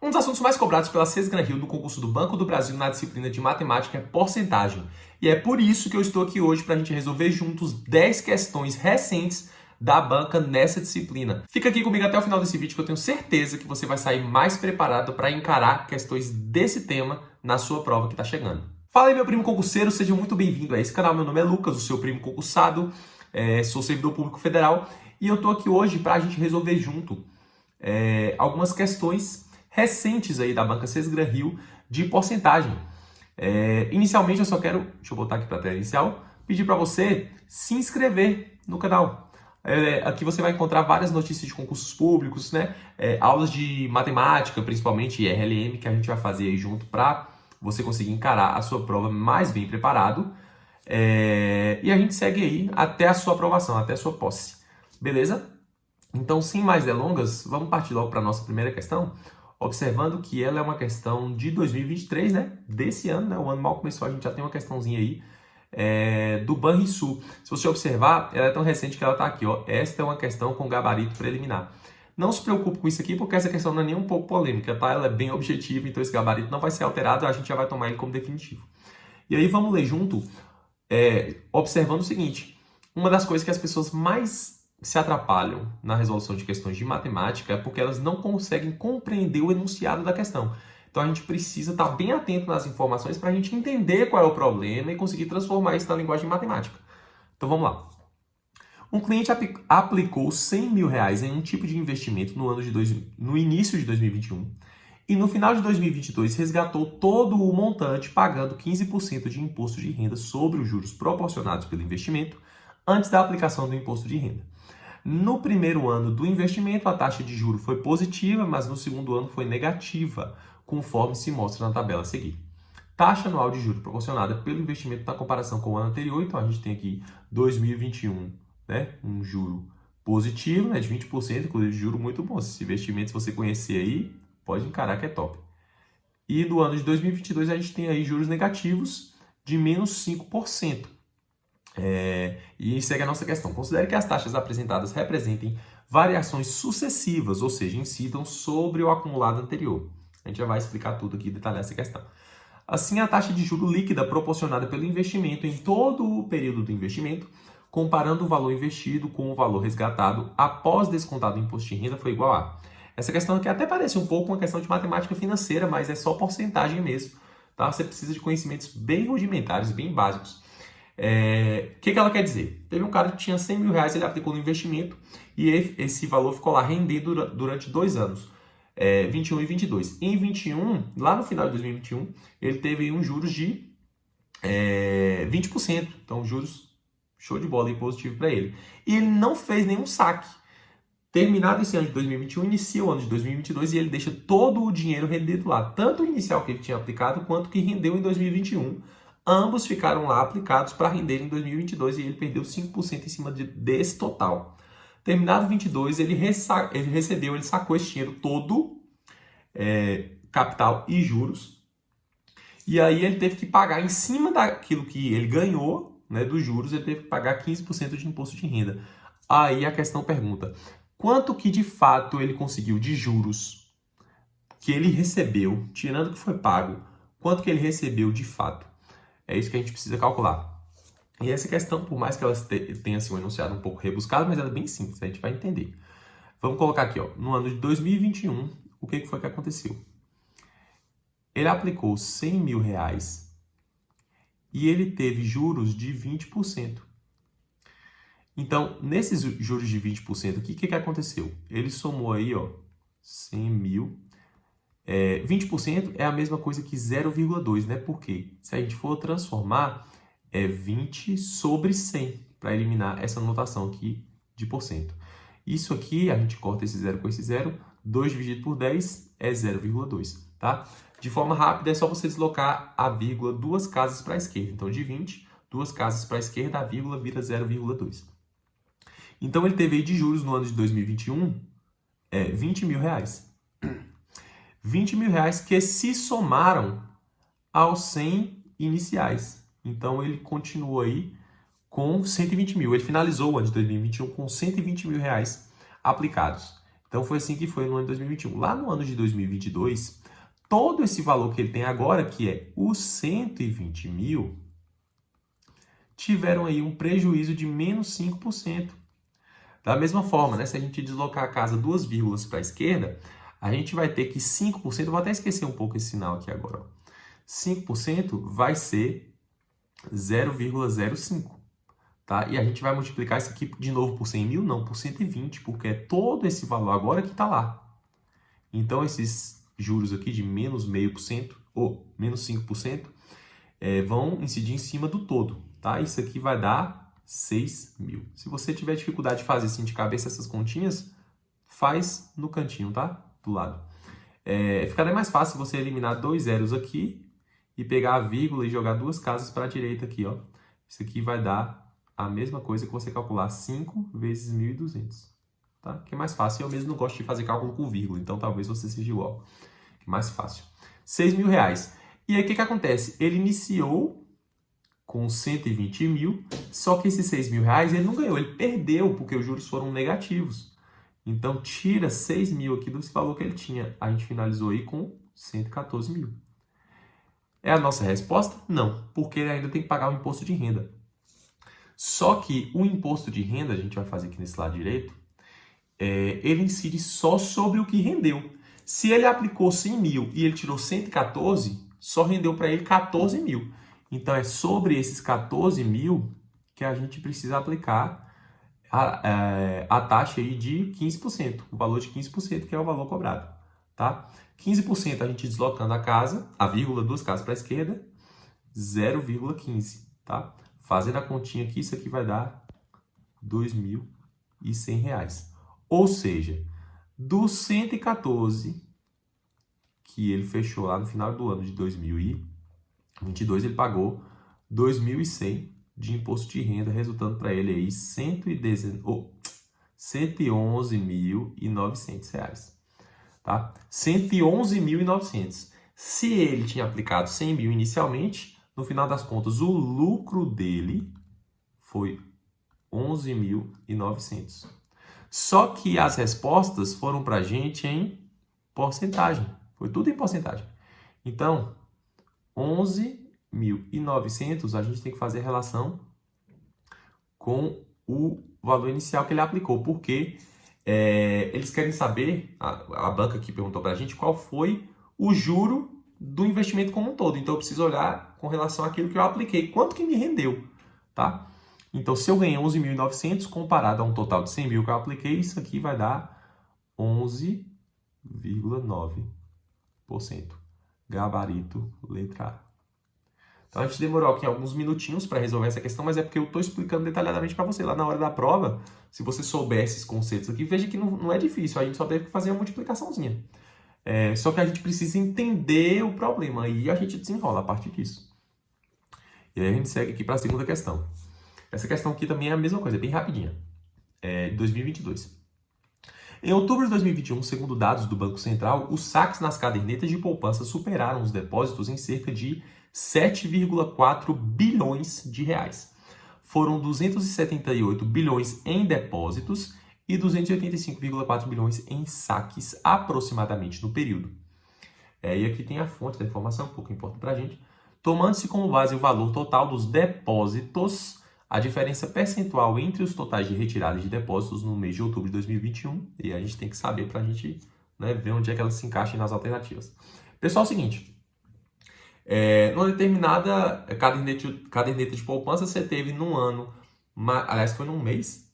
Um dos assuntos mais cobrados pela Sesgran-Rio do concurso do Banco do Brasil na disciplina de matemática é porcentagem. E é por isso que eu estou aqui hoje para a gente resolver juntos 10 questões recentes da banca nessa disciplina. Fica aqui comigo até o final desse vídeo que eu tenho certeza que você vai sair mais preparado para encarar questões desse tema na sua prova que está chegando. Fala aí, meu primo concurseiro, seja muito bem-vindo a esse canal. Meu nome é Lucas, o seu primo concursado, sou servidor público federal e eu estou aqui hoje para a gente resolver junto algumas questões recentes aí da banca Sesgran-Rio de porcentagem. Inicialmente eu só quero, deixa eu botar aqui para a tela inicial, pedir para você se inscrever no canal. Aqui você vai encontrar várias notícias de concursos públicos, né? Aulas de matemática, principalmente e RLM, que a gente vai fazer aí junto para você conseguir encarar a sua prova mais bem preparado. E a gente segue aí até a sua aprovação, até a sua posse. Beleza? Então, sem mais delongas, vamos partir logo para a nossa primeira questão, observando que ela é uma questão de 2023, né? Desse ano, né? O ano mal começou, a gente já tem uma questãozinha aí do Banrisul. Se você observar, ela é tão recente que ela está aqui, ó. Esta é uma questão com gabarito preliminar. Não se preocupe com isso aqui, porque essa questão não é nem um pouco polêmica, tá? Ela é bem objetiva, então esse gabarito não vai ser alterado, a gente já vai tomar ele como definitivo. E aí vamos ler junto, observando o seguinte: uma das coisas que as pessoas mais se atrapalham na resolução de questões de matemática é porque elas não conseguem compreender o enunciado da questão. Então a gente precisa estar bem atento nas informações para a gente entender qual é o problema e conseguir transformar isso na linguagem matemática. Então vamos lá. Um cliente aplicou R$100 mil em um tipo de investimento no início de 2021 e no final de 2022 resgatou todo o montante pagando 15% de imposto de renda sobre os juros proporcionados pelo investimento antes da aplicação do imposto de renda. No primeiro ano do investimento, a taxa de juros foi positiva, mas no segundo ano foi negativa, conforme se mostra na tabela a seguir. Taxa anual de juros proporcionada pelo investimento na comparação com o ano anterior, então a gente tem aqui 2021, né, um juro positivo, né, de 20%, inclusive juro muito bom. Esse investimento, se você conhecer aí, pode encarar que é top. E no ano de 2022 a gente tem aí juros negativos de menos 5%. E segue a nossa questão. Considere que as taxas apresentadas representem variações sucessivas, ou seja, incidam sobre o acumulado anterior. A gente já vai explicar tudo aqui e detalhar essa questão. Assim, a taxa de juro líquida proporcionada pelo investimento em todo o período do investimento, comparando o valor investido com o valor resgatado após descontado o imposto de renda, foi igual a... Essa questão aqui até parece um pouco uma questão de matemática financeira, mas é só porcentagem mesmo. Tá? Você precisa de conhecimentos bem rudimentares, bem básicos. O que ela quer dizer? Teve um cara que tinha R$100 mil, ele aplicou no investimento e esse valor ficou lá rendendo durante 2 anos, 21 e 22. Em 21, lá no final de 2021, ele teve uns juros de 20%. Então, juros show de bola e positivo para ele. E ele não fez nenhum saque. Terminado esse ano de 2021, inicia o ano de 2022 e ele deixa todo o dinheiro rendido lá, tanto o inicial que ele tinha aplicado quanto o que rendeu em 2021. Ambos ficaram lá aplicados para render em 2022 e ele perdeu 5% em cima desse total. Terminado 22, ele sacou esse dinheiro todo, capital e juros, e aí ele teve que pagar em cima daquilo que ele ganhou, né, dos juros, ele teve que pagar 15% de imposto de renda. Aí a questão pergunta, quanto que de fato ele conseguiu de juros que ele recebeu, tirando o que foi pago, quanto que ele recebeu de fato? É isso que a gente precisa calcular. E essa questão, por mais que ela tenha assim, um enunciado um pouco rebuscado, mas ela é bem simples, a gente vai entender. Vamos colocar aqui, ó, no ano de 2021, o que foi que aconteceu? Ele aplicou R$100 mil e ele teve juros de 20%. Então, nesses juros de 20%, o que aconteceu? Ele somou aí, ó, 100 mil. 20% é a mesma coisa que 0,2, né? Por quê? Se a gente for transformar, é 20 sobre 100, para eliminar essa notação aqui de porcento. Isso aqui, a gente corta esse 0 com esse 0, 2 dividido por 10 é 0,2, tá? De forma rápida, é só você deslocar a vírgula 2 casas para a esquerda. Então, de 20, 2 casas para a esquerda, a vírgula vira 0,2. Então, ele teve aí de juros no ano de 2021, R$20 mil. R$20 mil que se somaram aos 100 iniciais. Então, ele continuou aí com 120 mil. Ele finalizou o ano de 2021 com R$120 mil aplicados. Então foi assim que foi no ano de 2021. Lá no ano de 2022, todo esse valor que ele tem agora, que é os 120 mil, tiveram aí um prejuízo de menos 5%. Da mesma forma, né, se a gente deslocar a casa 2 vírgulas para a esquerda, a gente vai ter que 5%, eu vou até esquecer um pouco esse sinal aqui agora, ó. 5% vai ser 0,05, tá? E a gente vai multiplicar isso aqui de novo por 100 mil? Não, por 120, porque é todo esse valor agora que está lá. Então, esses juros aqui de menos 0,5% ou menos 5% vão incidir em cima do todo, tá? Isso aqui vai dar 6 mil. Se você tiver dificuldade de fazer assim de cabeça essas continhas, faz no cantinho, tá? Do lado. Ficaria mais fácil você eliminar 2 zeros aqui e pegar a vírgula e jogar 2 casas para a direita aqui, ó. Isso aqui vai dar a mesma coisa que você calcular 5 vezes 1.200, tá? Que é mais fácil. Eu mesmo não gosto de fazer cálculo com vírgula, então talvez você seja igual. Mais fácil. 6 mil reais. E aí o que acontece? Ele iniciou com 120 mil, só que esses 6 mil reais ele não ganhou, ele perdeu porque os juros foram negativos. Então tira 6 mil aqui desse valor que ele tinha. A gente finalizou aí com 114 mil. É a nossa resposta? Não, porque ele ainda tem que pagar o imposto de renda. Só que o imposto de renda, a gente vai fazer aqui nesse lado direito, ele incide só sobre o que rendeu. Se ele aplicou 100 mil e ele tirou 114, só rendeu para ele 14 mil. Então, é sobre esses 14 mil que a gente precisa aplicar a taxa aí de 15%, o valor de 15%, que é o valor cobrado, tá? 15% a gente deslocando a vírgula, 2 casas para a esquerda, 0,15, tá? Fazendo a continha aqui, isso aqui vai dar R$ 2.100. Ou seja, dos 114 que ele fechou lá no final do ano de 2022, ele pagou 2.100 de imposto de renda, resultando para ele aí R$111.900, tá? 111.900. Se ele tinha aplicado 100 mil inicialmente, no final das contas, o lucro dele foi 11.900. Só que as respostas foram para a gente em porcentagem. Foi tudo em porcentagem. Então, 11.900 a gente tem que fazer relação com o valor inicial que ele aplicou. Porque eles querem saber, a banca aqui perguntou para a gente qual foi o juro do investimento como um todo. Então, eu preciso olhar com relação àquilo que eu apliquei. Quanto que me rendeu, tá? Então, se eu ganhei 11.900 comparado a um total de 100 mil que eu apliquei, isso aqui vai dar 11,9%. Gabarito, letra A. Então, a gente demorou aqui alguns minutinhos para resolver essa questão, mas é porque eu estou explicando detalhadamente para você. Lá na hora da prova, se você souber esses conceitos aqui, veja que não é difícil. A gente só teve que fazer uma multiplicaçãozinha. Só que a gente precisa entender o problema e a gente desenrola a partir disso. E aí a gente segue aqui para a segunda questão. Essa questão aqui também é a mesma coisa, é bem rapidinha. 2022. Em outubro de 2021, segundo dados do Banco Central, os saques nas cadernetas de poupança superaram os depósitos em cerca de 7,4 bilhões de reais. Foram 278 bilhões em depósitos e 285,4 bilhões em saques aproximadamente no período. E aqui tem a fonte da informação, um pouco importante para a gente. Tomando-se como base o valor total dos depósitos, a diferença percentual entre os totais de retirada de depósitos no mês de outubro de 2021, e a gente tem que saber para a gente ver onde é que elas se encaixam nas alternativas. Pessoal, é o seguinte, numa determinada caderneta de poupança, você teve num ano, aliás, foi num mês,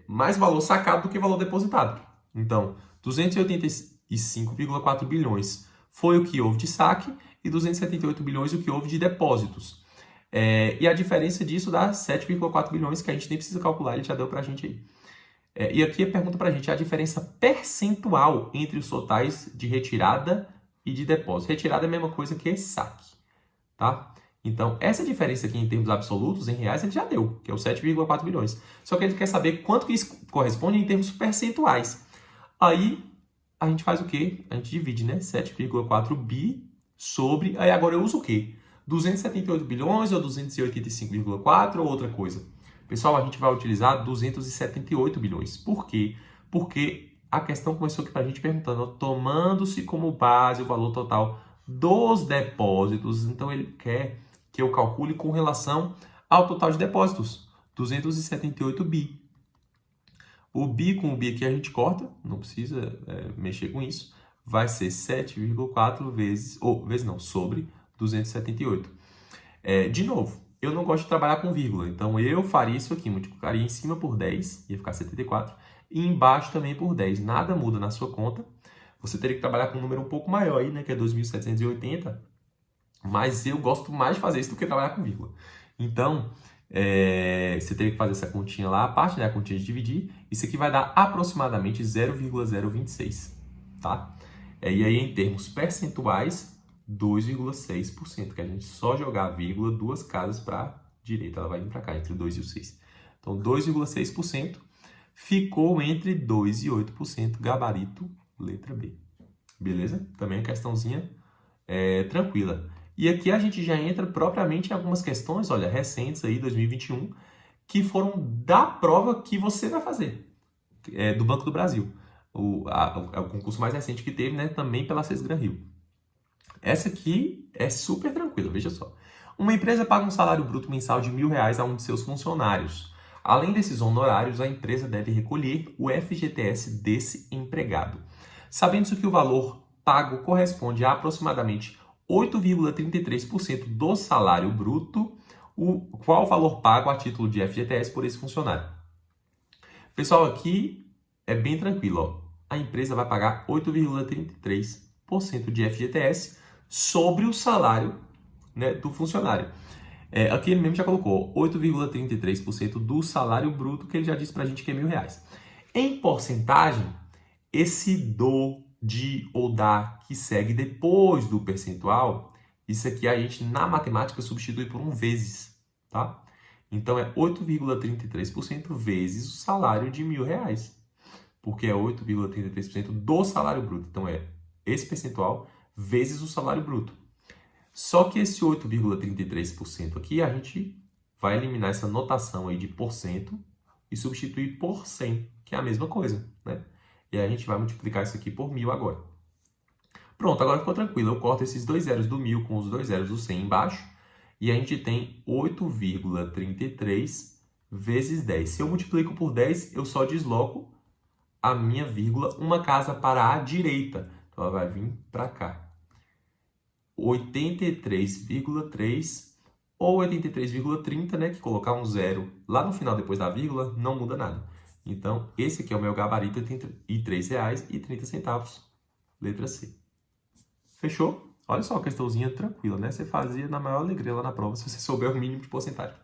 mais valor sacado do que valor depositado. Então, 285,4 bilhões foi o que houve de saque e 278 bilhões o que houve de depósitos. E a diferença disso dá 7,4 bilhões, que a gente nem precisa calcular, ele já deu para a gente aí. E aqui a pergunta para a gente é a diferença percentual entre os totais de retirada e de depósito. Retirada é a mesma coisa que saque, tá? Então, essa diferença aqui em termos absolutos, em reais, ele já deu, que é os 7,4 bilhões. Só que ele quer saber quanto que isso corresponde em termos percentuais. Aí, a gente faz o quê? A gente divide, né? 7,4 bi sobre... Aí agora eu uso o quê? 278 bilhões ou 285,4 ou outra coisa? Pessoal, a gente vai utilizar 278 bilhões. Por quê? porque a questão começou aqui para a gente perguntando, tomando-se como base o valor total dos depósitos, então ele quer que eu calcule com relação ao total de depósitos, 278 bi. O bi com o bi aqui a gente corta, não precisa mexer com isso, vai ser 7,4 sobre 278. De novo, eu não gosto de trabalhar com vírgula, então eu faria isso aqui, multiplicaria em cima por 10, ia ficar 74, e embaixo também por 10. Nada muda na sua conta. Você teria que trabalhar com um número um pouco maior aí, né, que é 2.780, mas eu gosto mais de fazer isso do que trabalhar com vírgula. Então, você teria que fazer essa continha lá, a parte, né, a continha de dividir. Isso aqui vai dar aproximadamente 0,026, tá? E aí, em termos percentuais, 2,6%, que a gente só jogar a vírgula duas casas para a direita, ela vai vir para cá, entre 2 e o 6. Então, 2,6% ficou entre 2 e 8%, gabarito, letra B. Beleza? Também é questãozinha tranquila. E aqui a gente já entra propriamente em algumas questões, olha, recentes aí, 2021, que foram da prova que você vai fazer, do Banco do Brasil. O concurso mais recente que teve, né, também pela Sesgran Rio. Essa aqui é super tranquila, veja só. Uma empresa paga um salário bruto mensal de R$1.000 a um de seus funcionários. Além desses honorários, a empresa deve recolher o FGTS desse empregado. Sabendo-se que o valor pago corresponde a aproximadamente 8,33% do salário bruto, qual o valor pago a título de FGTS por esse funcionário? Pessoal, aqui é bem tranquilo, ó. A empresa vai pagar 8,33% de FGTS sobre o salário, né, do funcionário. Aqui ele mesmo já colocou 8,33% do salário bruto, que ele já disse pra gente que é R$1.000. Em porcentagem, esse do, de ou da que segue depois do percentual, isso aqui a gente na matemática substitui por um vezes, tá? Então é 8,33% vezes o salário de R$1.000, porque é 8,33% do salário bruto. Então é esse percentual vezes o salário bruto. Só que esse 8,33% aqui, a gente vai eliminar essa notação aí de porcento e substituir por 100, que é a mesma coisa, né? E aí a gente vai multiplicar isso aqui por 1.000 agora. Pronto, agora ficou tranquilo. Eu corto esses dois zeros do 1.000 com os dois zeros do 100 embaixo. E a gente tem 8,33 vezes 10. Se eu multiplico por 10, eu só desloco a minha vírgula uma casa para a direita. Então, ela vai vir para cá. 83,3 ou 83,30, né? Que colocar um zero lá no final depois da vírgula não muda nada. Então, esse aqui é o meu gabarito, R$ 83,30. Letra C. Fechou? Olha só, questãozinha tranquila, né? Você fazia na maior alegria lá na prova, se você souber o mínimo de porcentagem.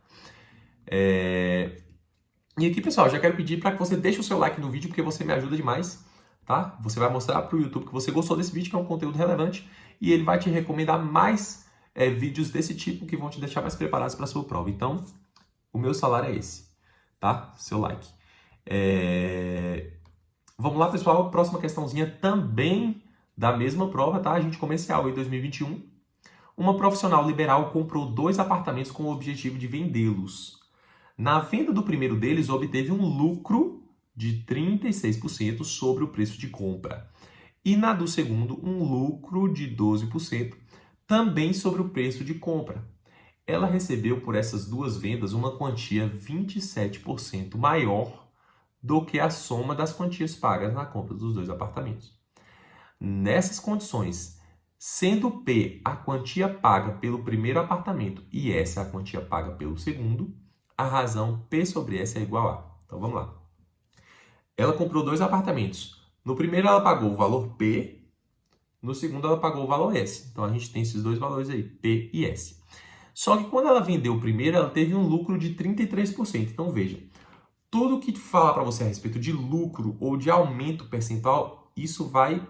E aqui, pessoal, já quero pedir para que você deixe o seu like no vídeo, porque você me ajuda demais, tá? Você vai mostrar para o YouTube que você gostou desse vídeo, que é um conteúdo relevante, e ele vai te recomendar mais vídeos desse tipo, que vão te deixar mais preparados para a sua prova. Então, o meu salário é esse, tá? Seu like. Vamos lá, pessoal. Próxima questãozinha também da mesma prova, tá? Agente comercial em 2021. Uma profissional liberal comprou 2 apartamentos com o objetivo de vendê-los. Na venda do primeiro deles, obteve um lucro de 36% sobre o preço de compra. E na do segundo, um lucro de 12% também sobre o preço de compra. Ela recebeu por essas duas vendas uma quantia 27% maior do que a soma das quantias pagas na compra dos 2 apartamentos. Nessas condições, sendo P a quantia paga pelo primeiro apartamento e S a quantia paga pelo segundo, a razão P sobre S é igual a. Então vamos lá. Ela comprou 2 apartamentos. No primeiro ela pagou o valor P, no segundo ela pagou o valor S. Então a gente tem esses dois valores aí, P e S. Só que quando ela vendeu o primeiro, ela teve um lucro de 33%. Então veja, tudo que falar para você a respeito de lucro ou de aumento percentual, isso vai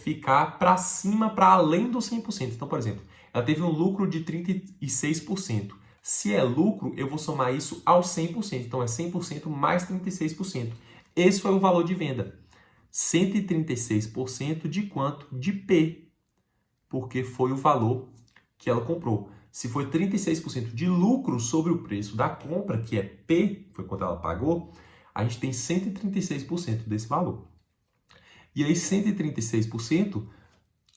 ficar para cima, para além do 100%. Então, por exemplo, ela teve um lucro de 36%. Se é lucro, eu vou somar isso ao 100%. Então, é 100% mais 36%. Esse foi o valor de venda. 136% de quanto? De P. Porque foi o valor que ela comprou. Se foi 36% de lucro sobre o preço da compra, que é P, foi quanto ela pagou, a gente tem 136% desse valor. E aí 136%,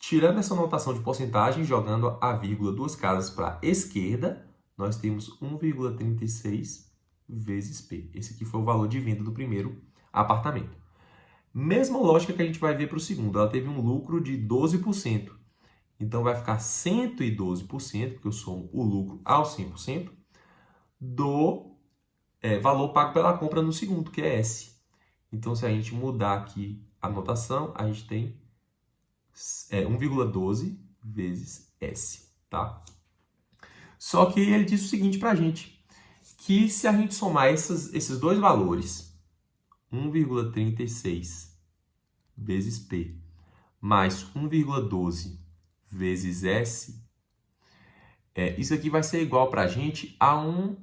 tirando essa notação de porcentagem, jogando a vírgula duas casas para a esquerda, nós temos 1,36 vezes P. Esse aqui foi o valor de venda do primeiro apartamento. Mesma lógica que a gente vai ver para o segundo. Ela teve um lucro de 12%. Então, vai ficar 112%, porque eu somo o lucro ao 100%, do valor pago pela compra no segundo, que é S. Então, se a gente mudar aqui a notação, a gente tem 1,12 vezes S, tá? Só que ele diz o seguinte para a gente, que se a gente somar esses dois valores, 1,36 vezes P mais 1,12 vezes S, isso aqui vai ser igual para a gente a um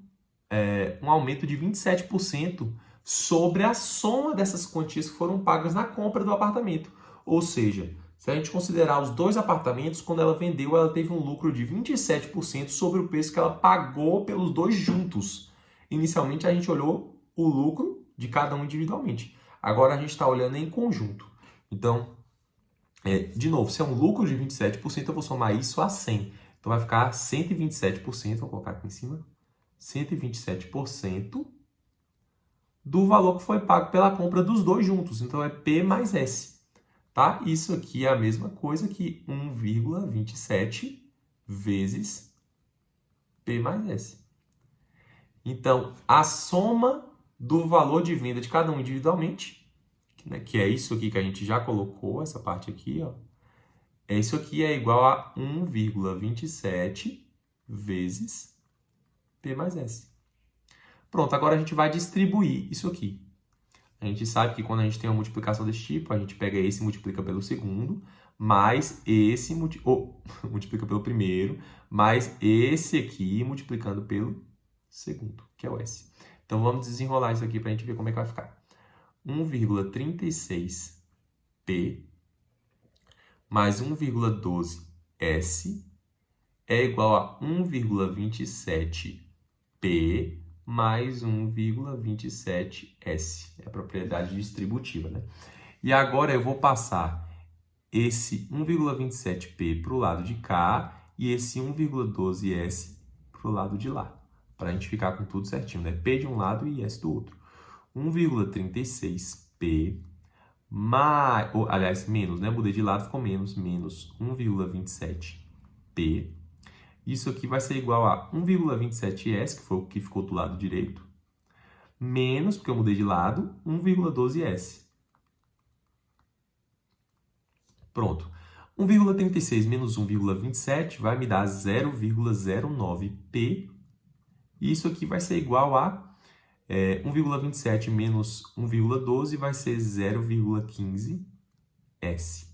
aumento de 27% sobre a soma dessas quantias que foram pagas na compra do apartamento. Ou seja, se a gente considerar os dois apartamentos, quando ela vendeu, ela teve um lucro de 27% sobre o preço que ela pagou pelos dois juntos. Inicialmente, a gente olhou o lucro de cada um individualmente. Agora, a gente está olhando em conjunto. Então, de novo, se é um lucro de 27%, eu vou somar isso a 100. Então, vai ficar 127%, vou colocar aqui em cima, 127% do valor que foi pago pela compra dos dois juntos. Então, é P mais S. Tá? Isso aqui é a mesma coisa que 1,27 vezes P mais S. Então, a soma do valor de venda de cada um individualmente, né, que é isso aqui que a gente já colocou, essa parte aqui, ó, isso aqui é igual a 1,27 vezes P mais S. Pronto, agora a gente vai distribuir isso aqui. A gente sabe que quando a gente tem uma multiplicação desse tipo, a gente pega esse e multiplica pelo segundo, mais esse multiplica pelo primeiro, mais esse aqui multiplicando pelo segundo, que é o S. Então, vamos desenrolar isso aqui para a gente ver como é que vai ficar. 1,36P mais 1,12S é igual a 1,27P mais 1,27S. É a propriedade distributiva, né? E agora eu vou passar esse 1,27P para o lado de cá e esse 1,12S para o lado de lá, para a gente ficar com tudo certinho, né? P de um lado e S do outro. 1,36P mais, menos, né? Mudei de lado, ficou menos 1,27P. Isso aqui vai ser igual a 1,27S, que foi o que ficou do lado direito, menos, porque eu mudei de lado, 1,12S. Pronto. 1,36 menos 1,27 vai me dar 0,09P. E isso aqui vai ser igual a 1,27 menos 1,12 vai ser 0,15S.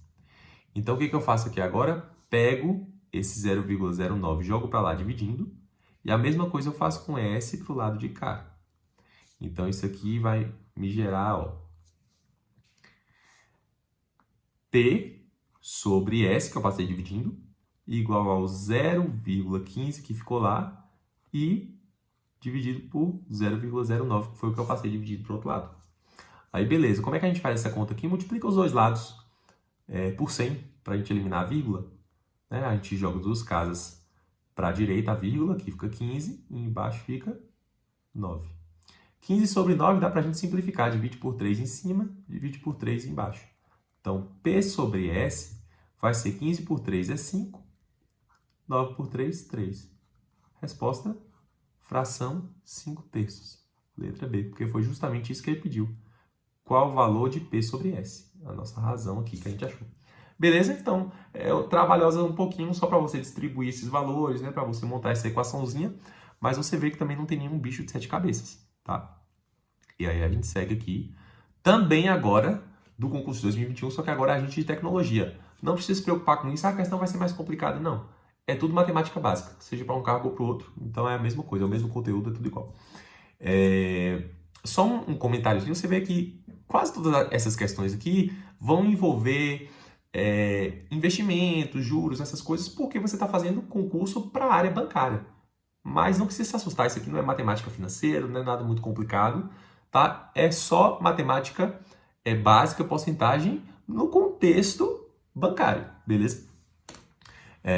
Então, o que eu faço aqui agora? Pego esse 0,09, jogo para lá dividindo. E a mesma coisa eu faço com S para o lado de cá. Então, isso aqui vai me gerar, ó, P sobre S, que eu passei dividindo, igual ao 0,15 que ficou lá, e dividido por 0,09, que foi o que eu passei dividido para o outro lado. Aí, beleza. Como é que a gente faz essa conta aqui? Multiplica os dois lados por 100, para a gente eliminar a vírgula. Né? A gente joga duas casas para a direita, a vírgula, aqui fica 15, e embaixo fica 9. 15 sobre 9 dá para a gente simplificar. Divide por 3 em cima, divide por 3 embaixo. Então, P sobre S vai ser 15 por 3 é 5, 9 por 3, 3. Resposta, fração 5/3. Letra B, porque foi justamente isso que ele pediu. Qual o valor de P sobre S? A nossa razão aqui que a gente achou. Beleza? Então, trabalhosa um pouquinho só para você distribuir esses valores, né? Para você montar essa equaçãozinha, mas você vê que também não tem nenhum bicho de 7 cabeças, tá? E aí a gente segue aqui, também agora, do concurso de 2021, só que agora a gente de tecnologia. Não precisa se preocupar com isso, a questão vai ser mais complicada, não. É tudo matemática básica, seja para um cargo ou para o outro. Então é a mesma coisa, é o mesmo conteúdo, é tudo igual. Só um comentáriozinho, você vê que quase todas essas questões aqui vão envolver investimentos, juros, essas coisas, porque você está fazendo concurso para a área bancária. Mas não precisa se assustar, isso aqui não é matemática financeira, não é nada muito complicado, tá? É só matemática básica, porcentagem, no contexto bancário, beleza?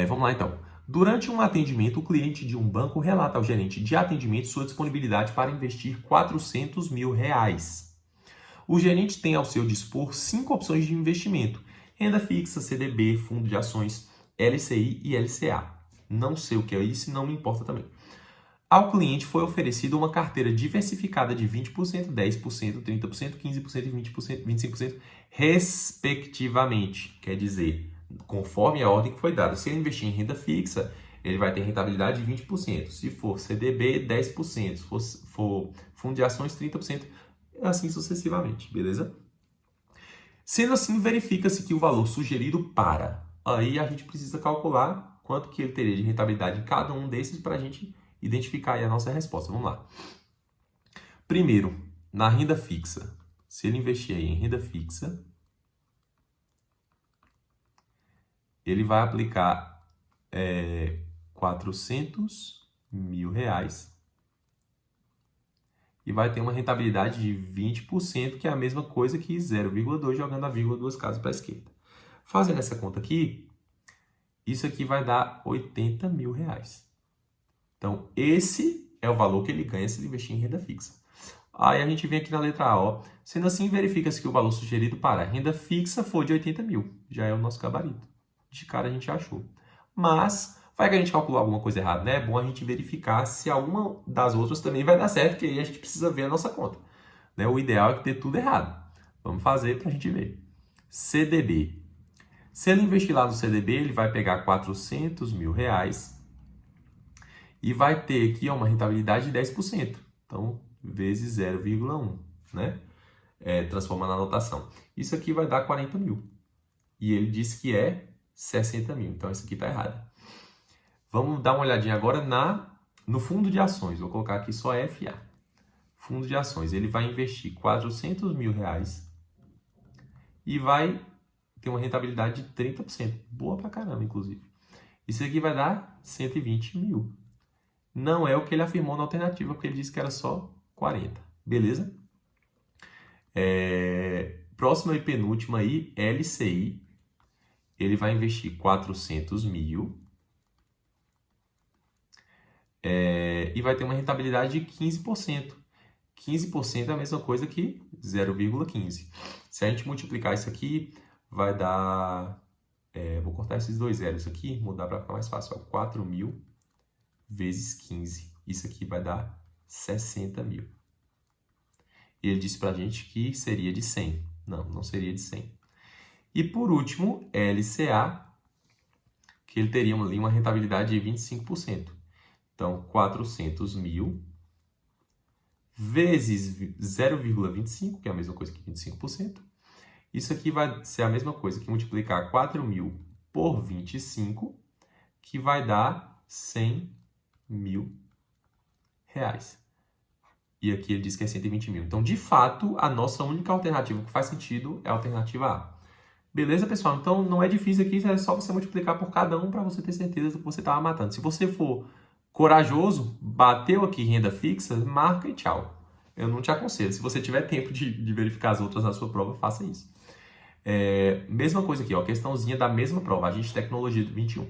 Vamos lá, então. Durante um atendimento, o cliente de um banco relata ao gerente de atendimento sua disponibilidade para investir R$400 mil. O gerente tem ao seu dispor 5 opções de investimento: renda fixa, CDB, fundo de ações, LCI e LCA. Não sei o que é isso e não me importa também. Ao cliente foi oferecida uma carteira diversificada de 20%, 10%, 30%, 15% e 20%, 25%, respectivamente. Quer dizer, conforme a ordem que foi dada. Se ele investir em renda fixa, ele vai ter rentabilidade de 20%. Se for CDB, 10%. Se for fundo de ações, 30%. Assim sucessivamente, beleza? Sendo assim, verifica-se que o valor sugerido para. Aí a gente precisa calcular quanto que ele teria de rentabilidade em cada um desses para a gente identificar aí a nossa resposta. Vamos lá. Primeiro, na renda fixa. Se ele investir aí em renda fixa, ele vai aplicar R$400 mil e vai ter uma rentabilidade de 20%, que é a mesma coisa que 0,2 jogando a vírgula 2 casas para a esquerda. Fazendo essa conta aqui, isso aqui vai dar R$80 mil. Então, esse é o valor que ele ganha se ele investir em renda fixa. Aí a gente vem aqui na letra A, ó. Sendo assim, verifica-se que o valor sugerido para a renda fixa for de 80 mil. Já é o nosso gabarito. De cara a gente achou. Mas, vai que a gente calculou alguma coisa errada, né? É bom a gente verificar se alguma das outras também vai dar certo, porque aí a gente precisa ver a nossa conta. Né? O ideal é que dê tudo errado. Vamos fazer para a gente ver. CDB. Se ele investir lá no CDB, ele vai pegar R$400 mil e vai ter aqui uma rentabilidade de 10%. Então, vezes 0,1, né? Transformando a anotação. Isso aqui vai dar 40 mil. E ele disse que é 60 mil. Então, isso aqui está errado. Vamos dar uma olhadinha agora no fundo de ações. Vou colocar aqui só FA. Fundo de ações. Ele vai investir R$400 mil e vai ter uma rentabilidade de 30%. Boa pra caramba, inclusive. Isso aqui vai dar 120 mil. Não é o que ele afirmou na alternativa, porque ele disse que era só 40. Beleza? Próxima e penúltima aí, LCI. Ele vai investir 400 mil e vai ter uma rentabilidade de 15%. 15% é a mesma coisa que 0,15. Se a gente multiplicar isso aqui, vai dar... vou cortar esses dois zeros aqui, mudar para ficar mais fácil. 4 mil vezes 15. Isso aqui vai dar 60 mil. E ele disse para a gente que seria de 100. Não, não seria de 100. E por último, LCA, que ele teria ali uma rentabilidade de 25%. Então, 400 mil vezes 0,25, que é a mesma coisa que 25%. Isso aqui vai ser a mesma coisa que multiplicar 4 mil por 25, que vai dar 100 mil reais. E aqui ele diz que é 120 mil. Então, de fato, a nossa única alternativa que faz sentido é a alternativa A. Beleza, pessoal? Então, não é difícil aqui, é só você multiplicar por cada um para você ter certeza que você estava matando. Se você for corajoso, bateu aqui renda fixa, marca e tchau. Eu não te aconselho. Se você tiver tempo de verificar as outras na sua prova, faça isso. Mesma coisa aqui, ó, questãozinha da mesma prova, Agente de Tecnologia do 21.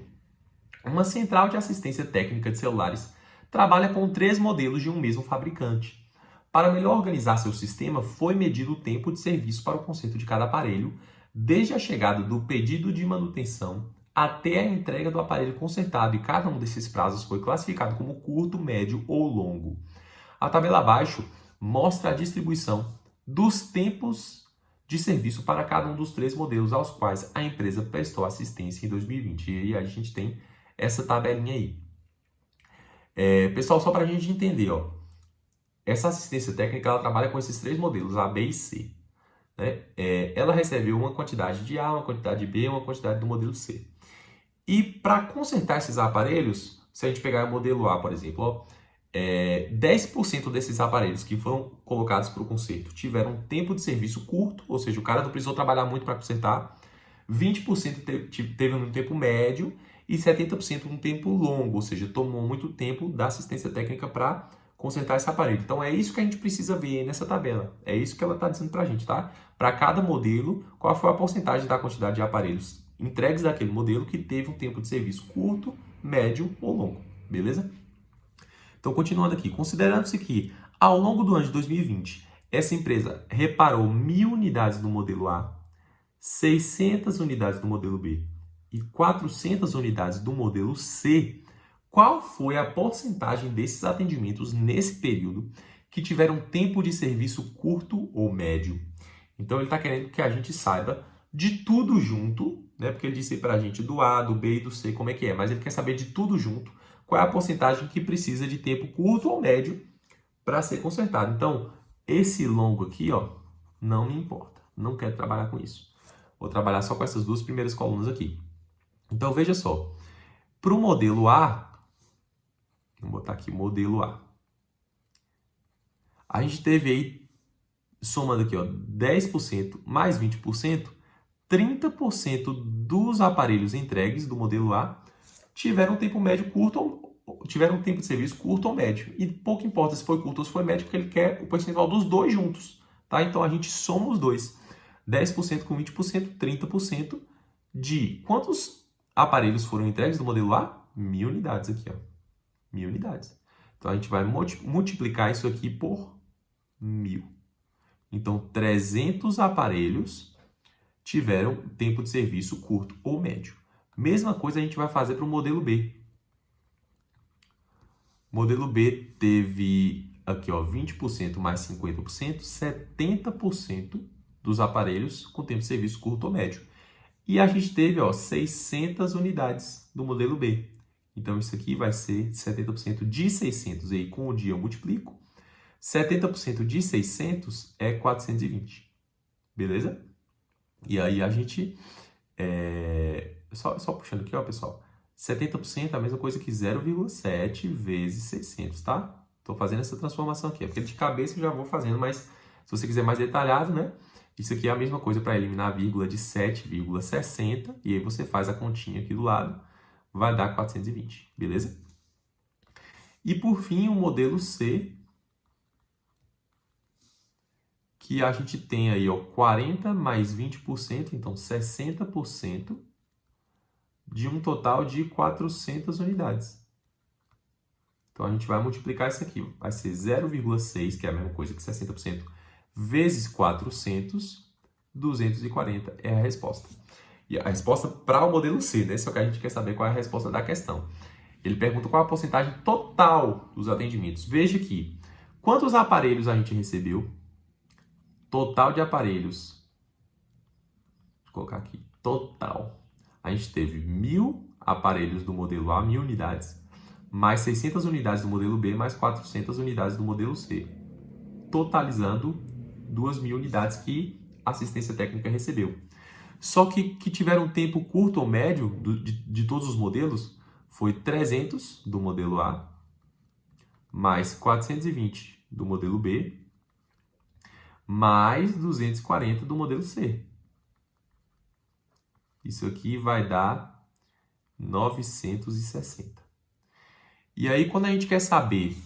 Uma central de assistência técnica de celulares trabalha com 3 modelos de um mesmo fabricante. Para melhor organizar seu sistema, foi medido o tempo de serviço para o conserto de cada aparelho, desde a chegada do pedido de manutenção até a entrega do aparelho consertado, e cada um desses prazos foi classificado como curto, médio ou longo. A tabela abaixo mostra a distribuição dos tempos de serviço para cada um dos 3 modelos aos quais a empresa prestou assistência em 2020. E aí a gente tem essa tabelinha aí. Pessoal, só para a gente entender, ó, essa assistência técnica ela trabalha com esses 3 modelos, A, B e C. Né? Ela recebeu uma quantidade de A, uma quantidade de B e uma quantidade do modelo C. E para consertar esses aparelhos, se a gente pegar o modelo A, por exemplo, ó, 10% desses aparelhos que foram colocados para o conserto tiveram um tempo de serviço curto, ou seja, o cara não precisou trabalhar muito para consertar, 20% teve um tempo médio e 70% um tempo longo, ou seja, tomou muito tempo da assistência técnica para consertar esse aparelho. Então é isso que a gente precisa ver nessa tabela. É isso que ela está dizendo para a gente, tá? Para cada modelo, qual foi a porcentagem da quantidade de aparelhos entregues daquele modelo que teve um tempo de serviço curto, médio ou longo. Beleza? Então, continuando aqui, considerando-se que ao longo do ano de 2020, essa empresa reparou 1.000 unidades do modelo A, 600 unidades do modelo B e 400 unidades do modelo C, qual foi a porcentagem desses atendimentos nesse período que tiveram tempo de serviço curto ou médio? Então, ele está querendo que a gente saiba de tudo junto, né? Porque ele disse para a gente do A, do B e do C como é que é, mas ele quer saber de tudo junto, qual é a porcentagem que precisa de tempo curto ou médio para ser consertado. Então, esse longo aqui, ó, não me importa. Não quero trabalhar com isso. Vou trabalhar só com essas duas primeiras colunas aqui. Então, veja só. Para o modelo A, vou botar aqui modelo A. A gente teve aí, somando aqui, ó, 10% mais 20%, 30% dos aparelhos entregues do modelo A tiveram tempo médio curto tiveram um tempo de serviço curto ou médio. E pouco importa se foi curto ou se foi médio, porque ele quer o percentual dos dois juntos. Tá? Então, a gente soma os dois. 10% com 20%, 30% de quantos aparelhos foram entregues do modelo A? 1.000 unidades aqui, ó. 1.000 unidades. Então, a gente vai multiplicar isso aqui por 1.000. Então, 300 aparelhos tiveram tempo de serviço curto ou médio. Mesma coisa a gente vai fazer para o modelo B. O modelo B teve aqui, ó, 20% mais 50%, 70% dos aparelhos com tempo de serviço curto ou médio. E a gente teve, ó, 600 unidades do modelo B. Então, isso aqui vai ser 70% de 600. E aí, com o dia eu multiplico. 70% de 600 é 420. Beleza? E aí, a gente... Só puxando aqui, ó, pessoal. 70% é a mesma coisa que 0,7 vezes 600, tá? Estou fazendo essa transformação aqui. É porque de cabeça eu já vou fazendo, mas se você quiser mais detalhado, né? Isso aqui é a mesma coisa para eliminar a vírgula de 7,60. E aí você faz a continha aqui do lado. Vai dar 420, beleza? E por fim, o modelo C, que a gente tem aí, ó, 40 mais 20%, então 60%, de um total de 400 unidades. Então, a gente vai multiplicar isso aqui. Vai ser 0,6, que é a mesma coisa que 60%, vezes 400, 240 é a resposta. E a resposta para o modelo C, né? Só que a gente quer saber qual é a resposta da questão. Ele pergunta qual é a porcentagem total dos atendimentos. Veja aqui, quantos aparelhos a gente recebeu? Total de aparelhos. Vou colocar aqui, total. A gente teve 1.000 aparelhos do modelo A, 1.000 unidades, mais 600 unidades do modelo B, mais 400 unidades do modelo C, totalizando 2.000 unidades que a assistência técnica recebeu. Só que tiveram tempo curto ou médio de todos os modelos foi 300 do modelo A, mais 420 do modelo B, mais 240 do modelo C. Isso aqui vai dar 960. E aí, quando a gente quer saber,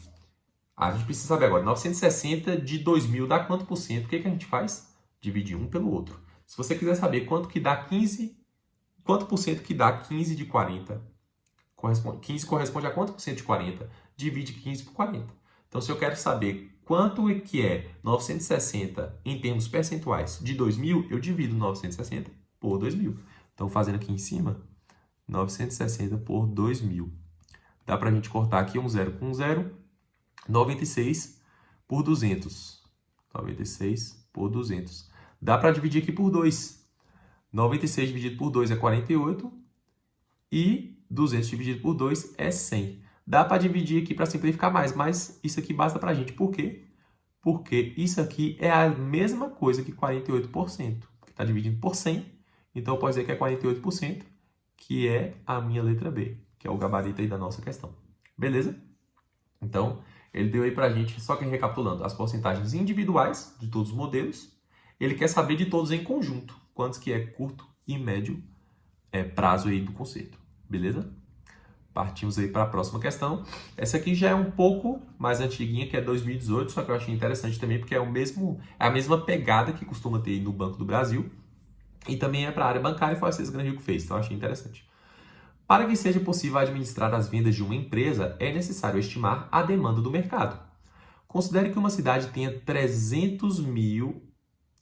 a gente precisa saber agora, 960 de 2.000 dá quanto por cento? O que a gente faz? Divide um pelo outro. Se você quiser saber quanto por cento que dá 15 de 40, 15 corresponde a quanto por cento de 40? Divide 15 por 40. Então, se eu quero saber quanto que é 960 em termos percentuais de 2.000, eu divido 960 por 2.000. Então, fazendo aqui em cima, 960 por 2.000. Dá para a gente cortar aqui um zero com um zero. 96 por 200. 96 por 200. Dá para dividir aqui por 2. 96 dividido por 2 é 48. E 200 dividido por 2 é 100. Dá para dividir aqui para simplificar mais, mas isso aqui basta para a gente. Por quê? Porque isso aqui é a mesma coisa que 48%. Que está dividindo por 100. Então, eu posso dizer que é 48%, que é a minha letra B, que é o gabarito aí da nossa questão. Beleza? Então, ele deu aí pra gente, só que recapitulando, as porcentagens individuais de todos os modelos. Ele quer saber de todos em conjunto, quantos que é curto e médio prazo aí do conserto. Beleza? Partimos aí para a próxima questão. Essa aqui já é um pouco mais antiguinha, que é 2018, só que eu achei interessante também porque é a mesma pegada que costuma ter no Banco do Brasil e também é para a área bancária e foi a Cesar Gran Rio que fez, então eu achei interessante. Para que seja possível administrar as vendas de uma empresa, é necessário estimar a demanda do mercado. Considere que uma cidade tenha 300 mil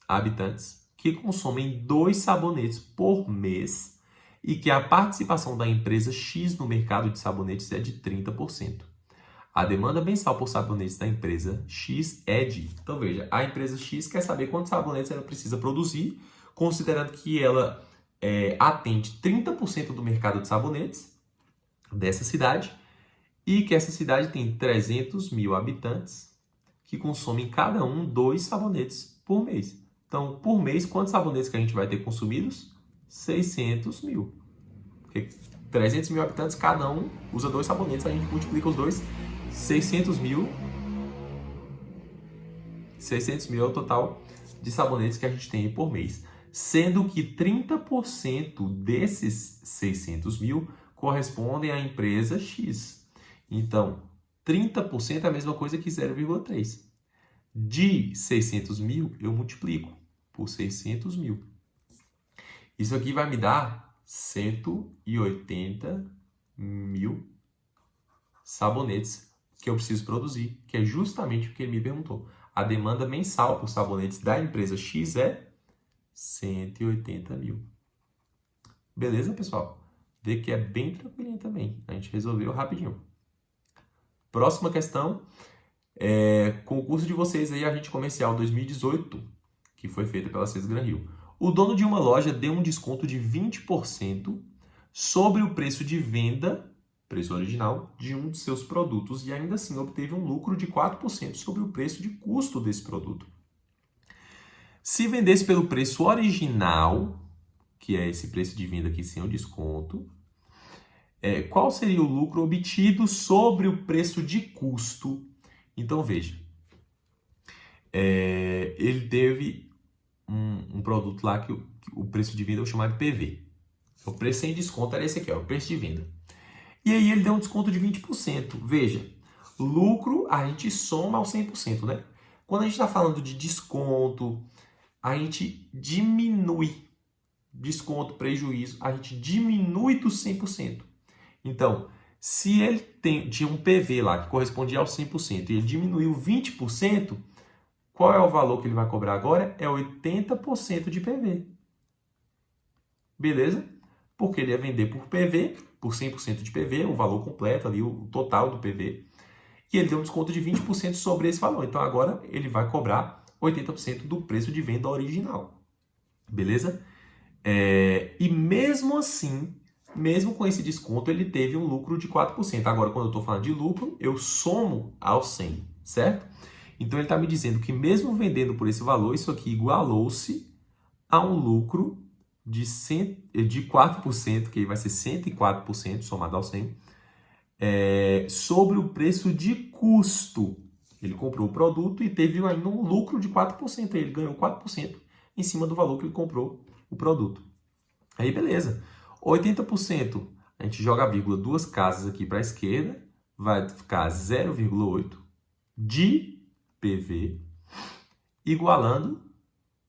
habitantes que consomem 2 sabonetes por mês e que a participação da empresa X no mercado de sabonetes é de 30%. A demanda mensal por sabonetes da empresa X é de... Então veja, a empresa X quer saber quantos sabonetes ela precisa produzir, considerando que ela atende 30% do mercado de sabonetes dessa cidade e que essa cidade tem 300 mil habitantes que consomem cada um 2 sabonetes por mês. Então, por mês, quantos sabonetes que a gente vai ter consumidos? 600 mil. Porque 300 mil habitantes, cada um usa 2 sabonetes, a gente multiplica os dois, 600 mil. 600 mil é o total de sabonetes que a gente tem por mês. Sendo que 30% desses 600 mil correspondem à empresa X. Então, 30% é a mesma coisa que 0,3. De 600 mil, eu multiplico por 600 mil. Isso aqui vai me dar 180 mil sabonetes que eu preciso produzir, que é justamente o que ele me perguntou. A demanda mensal por sabonetes da empresa X é 180 mil. Beleza, pessoal? Vê que é bem tranquilinho também. A gente resolveu rapidinho. Próxima questão. Concurso de vocês aí, agente comercial 2018, que foi feito pela Cesar Gran Rio. O dono de uma loja deu um desconto de 20% sobre o preço de venda, preço original, de um de seus produtos e ainda assim obteve um lucro de 4% sobre o preço de custo desse produto. Se vendesse pelo preço original, que é esse preço de venda aqui sem o desconto, qual seria o lucro obtido sobre o preço de custo? Então, veja, ele teve um produto lá que o preço de venda eu vou chamar de PV. O preço sem desconto era esse aqui, o preço de venda. E aí ele deu um desconto de 20%. Veja, lucro a gente soma ao 100%, né? Quando a gente está falando de desconto, a gente diminui desconto, prejuízo, a gente diminui do 100%. Então, se ele tinha um PV lá que correspondia ao 100% e ele diminuiu 20%, qual é o valor que ele vai cobrar agora? É 80% de PV. Beleza? Porque ele ia vender por PV, por 100% de PV, o valor completo ali, o total do PV. E ele deu um desconto de 20% sobre esse valor. Então, agora ele vai cobrar 80% do preço de venda original. Beleza? E mesmo assim, mesmo com esse desconto, ele teve um lucro de 4%. Agora, quando eu estou falando de lucro, eu somo ao 100, certo? Então, ele está me dizendo que mesmo vendendo por esse valor, isso aqui igualou-se a um lucro de 4%, que aí vai ser 104% somado ao 100, sobre o preço de custo. Ele comprou o produto e teve ainda um lucro de 4%. Ele ganhou 4% em cima do valor que ele comprou o produto. Aí, beleza. 80%, a gente joga a vírgula 2 casas aqui para a esquerda, vai ficar 0,8 de PV, igualando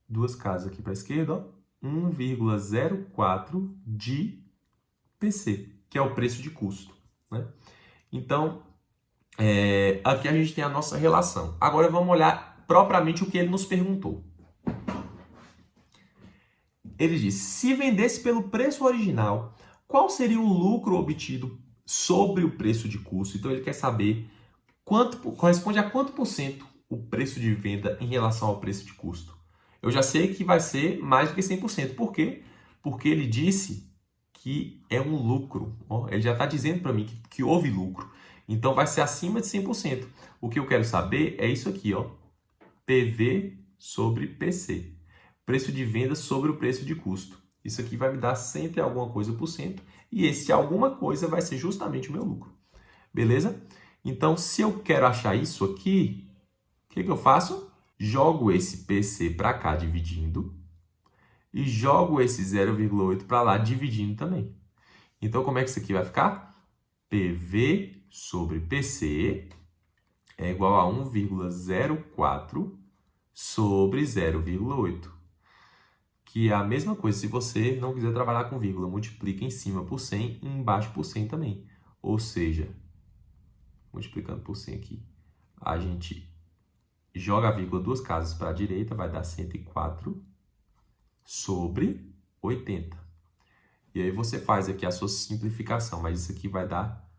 2 casas aqui para a esquerda, 1,04 de PC, que é o preço de custo, né? Então, aqui a gente tem a nossa relação. Agora vamos olhar propriamente o que ele nos perguntou. Ele diz, se vendesse pelo preço original, qual seria o lucro obtido sobre o preço de custo? Então, ele quer saber corresponde a quanto por cento o preço de venda em relação ao preço de custo. Eu já sei que vai ser mais do que 100%. Por quê? Porque ele disse que é um lucro. Ele já está dizendo para mim que houve lucro. Então, vai ser acima de 100%. O que eu quero saber é isso aqui, PV sobre PC. Preço de venda sobre o preço de custo. Isso aqui vai me dar sempre alguma coisa por cento. E esse alguma coisa vai ser justamente o meu lucro. Beleza? Então, se eu quero achar isso aqui, o que eu faço? Jogo esse PC para cá dividindo. E jogo esse 0,8 para lá dividindo também. Então, como é que isso aqui vai ficar? PV sobre PC é igual a 1,04 sobre 0,8. Que é a mesma coisa, se você não quiser trabalhar com vírgula, multiplica em cima por 100 e embaixo por 100 também. Ou seja, multiplicando por 100 aqui, a gente joga a vírgula duas casas para a direita, vai dar 104 sobre 80. E aí você faz aqui a sua simplificação, mas isso aqui vai dar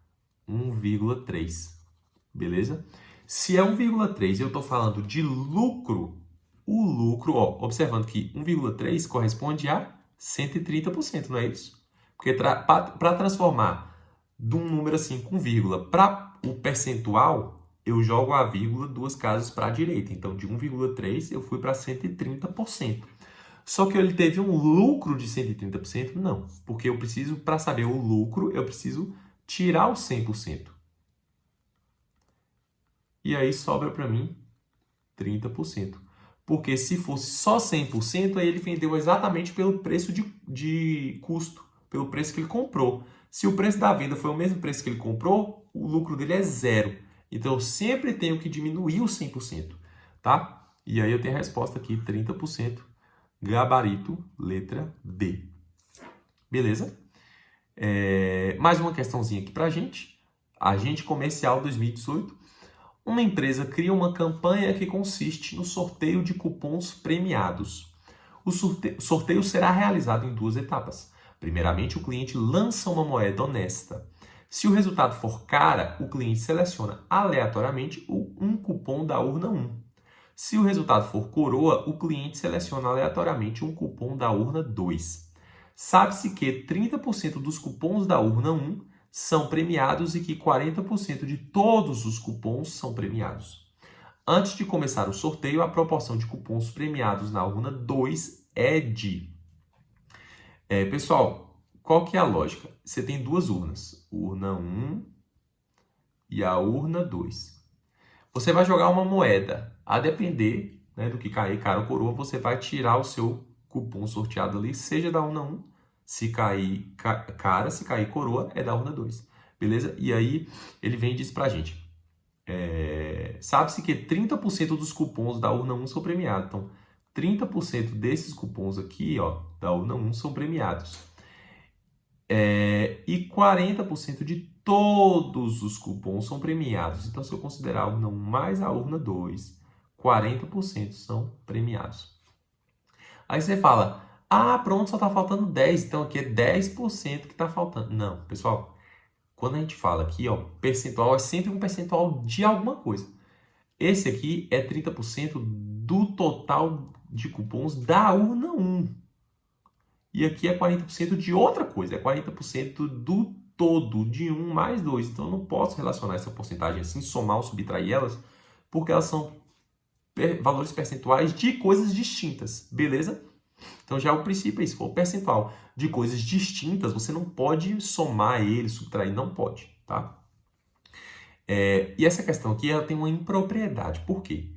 1,3, beleza? Se é 1,3 e eu estou falando de lucro, o lucro, ó, observando que 1,3 corresponde a 130%, não é isso? Porque para transformar de um número assim com vírgula para o percentual, eu jogo a vírgula duas casas para a direita. Então, de 1,3 eu fui para 130%. Só que ele teve um lucro de 130%? Não, porque eu preciso, para saber o lucro, eu preciso tirar o 100%. E aí sobra para mim 30%. Porque se fosse só 100%, aí ele vendeu exatamente pelo preço de custo, pelo preço que ele comprou. Se o preço da venda foi o mesmo preço que ele comprou, o lucro dele é zero. Então, eu sempre tenho que diminuir o 100%, tá? E aí eu tenho a resposta aqui, 30%, gabarito, letra B. Beleza? Mais uma questãozinha aqui pra gente. Agente comercial 2018. Uma empresa cria uma campanha que consiste no sorteio de cupons premiados. O sorteio será realizado em duas etapas. Primeiramente, o cliente lança uma moeda honesta. Se o resultado for cara, o cliente seleciona aleatoriamente um cupom da urna 1. Se o resultado for coroa, o cliente seleciona aleatoriamente um cupom da urna 2. Sabe-se que 30% dos cupons da urna 1 são premiados e que 40% de todos os cupons são premiados. Antes de começar o sorteio, a proporção de cupons premiados na urna 2 é de... pessoal, qual que é a lógica? Você tem duas urnas, urna 1 e a urna 2. Você vai jogar uma moeda, a depender, né, do que cair, cara ou coroa, você vai tirar o seu cupom sorteado ali, seja da urna 1, se cair cara, se cair coroa, é da urna 2. Beleza? E aí, ele vem e diz pra gente. Sabe-se que 30% dos cupons da urna 1 são premiados. Então, 30% desses cupons aqui, ó, da urna 1 são premiados. E 40% de todos os cupons são premiados. Então, se eu considerar a urna 1 mais a urna 2, 40% são premiados. Aí você fala... Ah, pronto, só está faltando 10. Então, aqui é 10% que está faltando. Não, pessoal. Quando a gente fala aqui, ó, percentual é sempre um percentual de alguma coisa. Esse aqui é 30% do total de cupons da urna 1. E aqui é 40% de outra coisa. É 40% do todo, de 1 mais 2. Então, eu não posso relacionar essa porcentagem assim, somar ou subtrair elas, porque elas são valores percentuais de coisas distintas. Beleza? Então, já o princípio é isso. Se for percentual de coisas distintas, você não pode somar ele, subtrair, não pode, tá? E essa questão aqui, ela tem uma impropriedade. Por quê?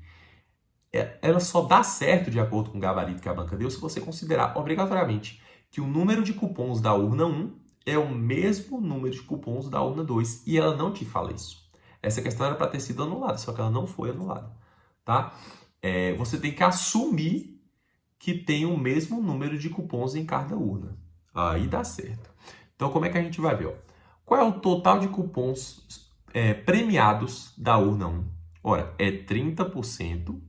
Ela só dá certo, de acordo com o gabarito que a banca deu, se você considerar obrigatoriamente que o número de cupons da urna 1 é o mesmo número de cupons da urna 2. E ela não te fala isso. Essa questão era para ter sido anulada, só que ela não foi anulada, tá? Você tem que assumir que tem o mesmo número de cupons em cada urna. Aí dá certo. Então, como é que a gente vai ver? Ó? Qual é o total de cupons premiados da urna 1? Ora, é 30%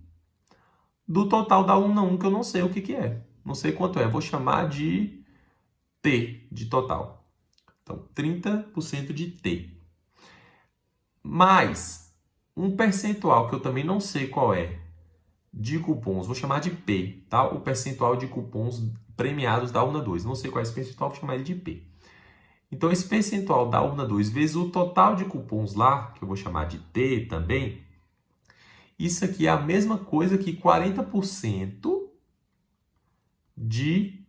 do total da urna 1, que eu não sei o que é. Não sei quanto é. Vou chamar de T, de total. Então, 30% de T. Mais um percentual que eu também não sei qual é, de cupons, vou chamar de P, tá? O percentual de cupons premiados da urna 2. Não sei qual é esse percentual, vou chamar ele de P. Então, esse percentual da urna 2 vezes o total de cupons lá, que eu vou chamar de T também, isso aqui é a mesma coisa que 40% de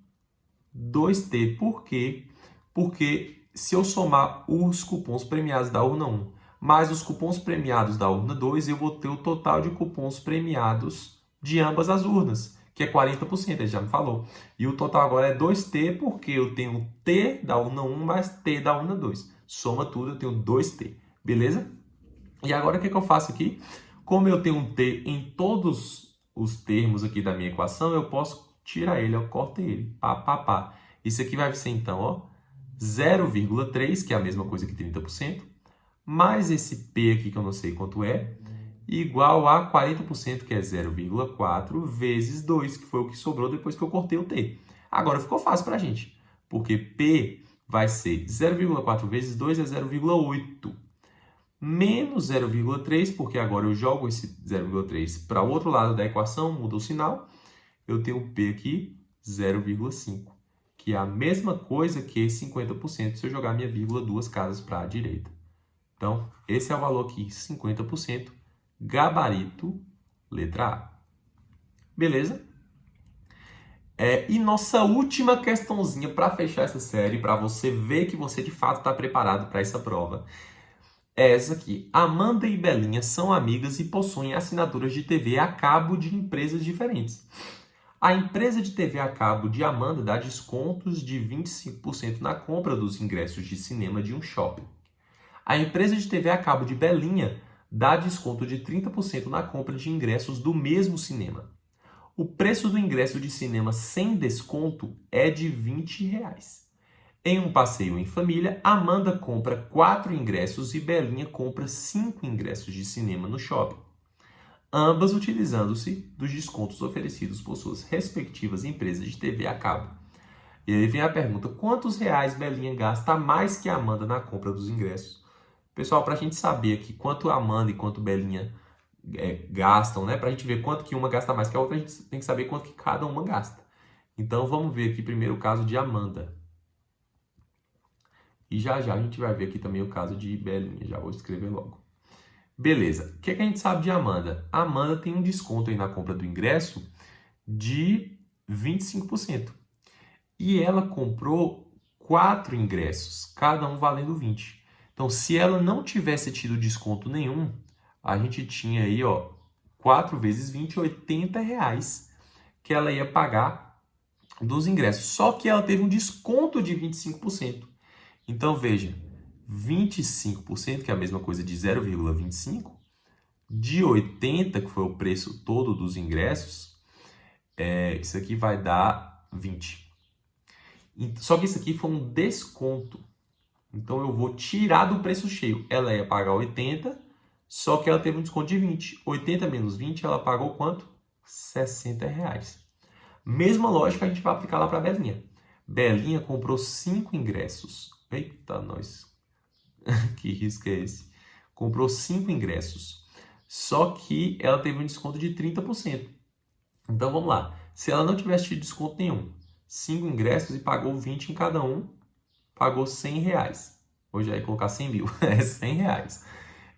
2T. Por quê? Porque se eu somar os cupons premiados da urna 1 mais os cupons premiados da urna 2, eu vou ter o total de cupons premiados de ambas as urnas, que é 40%, ele já me falou. E o total agora é 2t, porque eu tenho t da aluna 1 mais t da aluna 2. Soma tudo, eu tenho 2t, beleza? E agora o que eu faço aqui? Como eu tenho um t em todos os termos aqui da minha equação, eu posso tirar ele, eu corto ele. Pá. Isso aqui vai ser então, ó, 0,3, que é a mesma coisa que 30%, mais esse p aqui que eu não sei quanto é, igual a 40%, que é 0,4, vezes 2, que foi o que sobrou depois que eu cortei o t. Agora ficou fácil para a gente, porque p vai ser 0,4 vezes 2 é 0,8, menos 0,3, porque agora eu jogo esse 0,3 para o outro lado da equação, muda o sinal, eu tenho p aqui, 0,5, que é a mesma coisa que 50% se eu jogar minha vírgula 2 casas para a direita. Então, esse é o valor aqui, 50%, gabarito, letra A. Beleza? E nossa última questãozinha para fechar essa série, para você ver que você de fato está preparado para essa prova, é essa aqui. Amanda e Belinha são amigas e possuem assinaturas de TV a cabo de empresas diferentes. A empresa de TV a cabo de Amanda dá descontos de 25% na compra dos ingressos de cinema de um shopping. A empresa de TV a cabo de Belinha dá desconto de 30% na compra de ingressos do mesmo cinema. O preço do ingresso de cinema sem desconto é de R$20. Em um passeio em família, Amanda compra 4 ingressos e Belinha compra 5 ingressos de cinema no shopping, ambas utilizando-se dos descontos oferecidos por suas respectivas empresas de TV a cabo. E aí vem a pergunta, quantos reais Belinha gasta a mais que Amanda na compra dos ingressos? Pessoal, para a gente saber aqui quanto Amanda e quanto Belinha gastam, né? Para a gente ver quanto que uma gasta mais que a outra, a gente tem que saber quanto que cada uma gasta. Então, vamos ver aqui primeiro o caso de Amanda. E já a gente vai ver aqui também o caso de Belinha. Já vou escrever logo. Beleza. O que a gente sabe de Amanda? A Amanda tem um desconto aí na compra do ingresso de 25%. E ela comprou 4 ingressos, cada um valendo 20. Então, se ela não tivesse tido desconto nenhum, a gente tinha aí, ó, 4 vezes 20, R$80 que ela ia pagar dos ingressos. Só que ela teve um desconto de 25%. Então, veja, 25%, que é a mesma coisa de 0,25, de 80, que foi o preço todo dos ingressos, isso aqui vai dar 20. Só que isso aqui foi um desconto. Então, eu vou tirar do preço cheio. Ela ia pagar 80, só que ela teve um desconto de 20. 80 menos 20, ela pagou quanto? R$60. Mesma lógica a gente vai aplicar lá para a Belinha. Belinha comprou 5 ingressos. Eita, nós. Que risco é esse? Comprou 5 ingressos. Só que ela teve um desconto de 30%. Então, vamos lá. Se ela não tivesse tido desconto nenhum, 5 ingressos e pagou 20 em cada um, pagou R$100. Hoje aí colocar 100 mil, é R$100.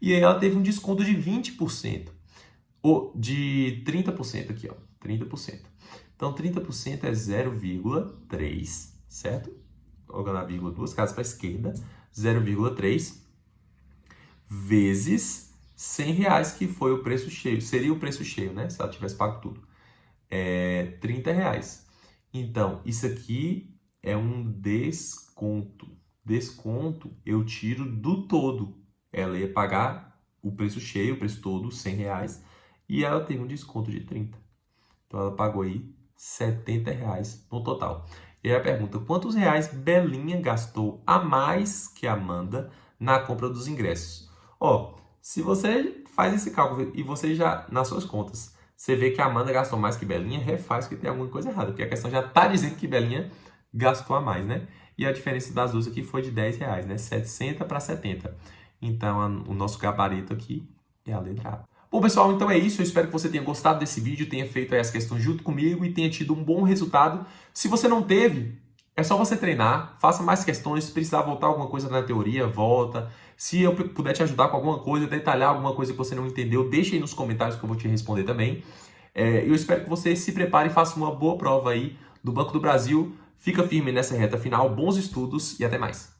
E aí ela teve um desconto de 20%, ou de 30% aqui, ó, 30%. Então 30% é 0,3, certo? Jogando a vírgula 2 casas para a esquerda, 0,3 vezes R$100, que foi o preço cheio, seria o preço cheio, né? Se ela tivesse pago tudo. R$30. Então, isso aqui é um desconto. Desconto eu tiro do todo. Ela ia pagar o preço cheio, o preço todo, R$100, e ela teve um desconto de 30. Então, ela pagou aí R$70 no total. E aí a pergunta, quantos reais Belinha gastou a mais que Amanda na compra dos ingressos? Ó, se você faz esse cálculo e você já, nas suas contas, você vê que a Amanda gastou mais que Belinha, refaz que tem alguma coisa errada, porque a questão já está dizendo que Belinha gastou a mais, né? E a diferença das duas aqui foi de R$10, né? 60 para 70. Então, o nosso gabarito aqui é a letra A. Bom, pessoal, então é isso. Eu espero que você tenha gostado desse vídeo, tenha feito aí as questões junto comigo e tenha tido um bom resultado. Se você não teve, é só você treinar, faça mais questões. Se precisar voltar alguma coisa na teoria, volta. Se eu puder te ajudar com alguma coisa, detalhar alguma coisa que você não entendeu, deixa aí nos comentários que eu vou te responder também. Eu espero que você se prepare e faça uma boa prova aí do Banco do Brasil. Fica firme nessa reta final, bons estudos e até mais.